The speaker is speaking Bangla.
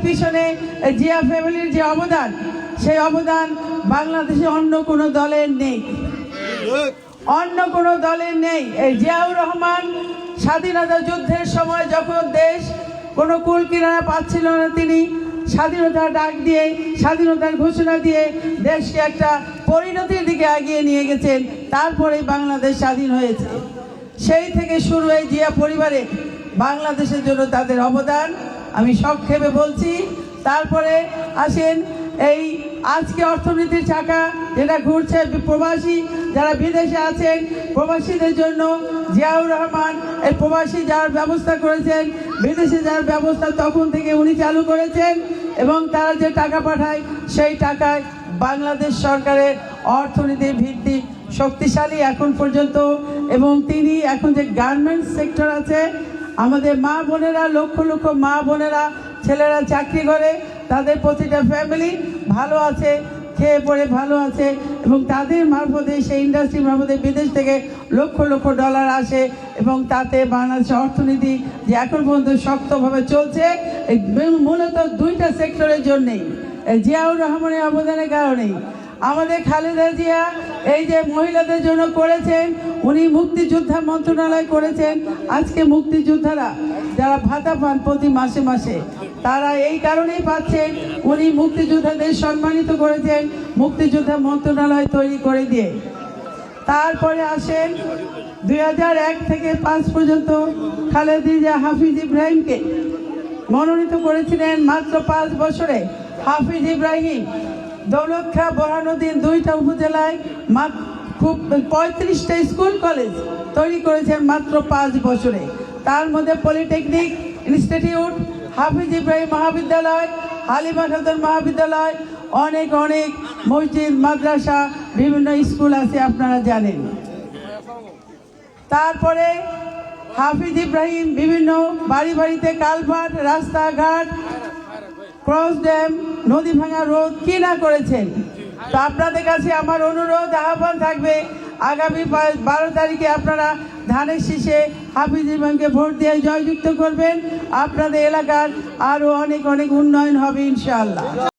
পিছনে জিয়া ফ্যামিলির যে অবদান, সেই অবদান বাংলাদেশে অন্য কোনো দলের নেই, অন্য কোনো দলের নেই। এই জিয়াউর রহমান স্বাধীনতা যুদ্ধের সময় যখন দেশ কোনো কুল কিনারা পাচ্ছিল না, তিনি স্বাধীনতার ডাক দিয়ে, স্বাধীনতার ঘোষণা দিয়ে দেশকে একটা পরিণতির দিকে এগিয়ে নিয়ে গেছেন। তারপরে বাংলাদেশ স্বাধীন হয়েছে। সেই থেকে শুরু এই জিয়া পরিবারে বাংলাদেশের জন্য তাদের অবদান আমি সংক্ষেপে বলছি। তারপরে আসেন এই আজকে অর্থনীতির চাকা যেটা ঘুরছে, প্রবাসী যারা বিদেশে আছেন, প্রবাসীদের জন্য জিয়াউর রহমান এই প্রবাসী যাওয়ার ব্যবস্থা করেছেন, বিদেশে যাওয়ার ব্যবস্থা তখন থেকে উনি চালু করেছেন। এবং তারা যে টাকা পাঠায় সেই টাকায় বাংলাদেশ সরকারের অর্থনীতির ভিত্তি শক্তিশালী এখন পর্যন্ত। এবং তিনি এখন যে গার্মেন্টস সেক্টর আছে, আমাদের মা বোনেরা, লক্ষ লক্ষ মা বোনেরা, ছেলেরা চাকরি করে, তাদের প্রতিটা ফ্যামিলি ভালো আছে, খেয়ে পড়ে ভালো আছে। এবং তাদের মারফতে, সেই ইন্ডাস্ট্রির মারফতে বিদেশ থেকে লক্ষ লক্ষ ডলার আসে। এবং তাতে বাংলাদেশের অর্থনীতি যে এখন পর্যন্ত শক্তভাবে চলছে, এই মূলত দুইটা সেক্টরের জন্যেই, জিয়াউর রহমানের অবদানের কারণেই। আমাদের খালেদা জিয়া এই যে মহিলাদের জন্য করেছেন, উনি মুক্তিযোদ্ধা মন্ত্রণালয় করেছেন। আজকে মুক্তিযোদ্ধারা যারা ভাতা পান প্রতি মাসে মাসে, তারা এই কারণেই পাচ্ছেন, উনি মুক্তিযোদ্ধাদের সম্মানিত করেছেন মুক্তিযোদ্ধা মন্ত্রণালয় তৈরি করে দিয়ে। তারপরে আসেন 2001 থেকে 5 পর্যন্ত খালেদা জিয়া হাফিজ ইব্রাহিমকে মনোনীত করেছিলেন মাত্র 5 বছরে। হাফিজ ইব্রাহিম দৌলতখাঁ, বোরহানুদ্দিন 2টা উপজেলায় খুব 35টা স্কুল কলেজ তৈরি করেছেন মাত্র 5 বছরে। তার মধ্যে পলিটেকনিক ইনস্টিটিউট, হাফিজ ইব্রাহিম মহাবিদ্যালয়, হালিমা খাতুন মহাবিদ্যালয়, অনেক অনেক মসজিদ, মাদ্রাসা, বিভিন্ন স্কুল আছে, আপনারা জানেন। তারপরে হাফিজ ইব্রাহিম বিভিন্ন বাড়ি বাড়িতে কালভার্ট, রাস্তাঘাট, ক্রস ড্যাম, নদী ভাঙা রোড কি না করেছেন। তো আপনাদের কাছে আমার অনুরোধ, আহ্বান থাকবে, আগামী 12 তারিখে আপনারা ধানের শীষে হাফিজ ইব্রাহিমকে ভোট দিয়ে জয়যুক্ত করবেন। আপনাদের এলাকার আরও অনেক অনেক উন্নয়ন হবে ইনশাআল্লাহ।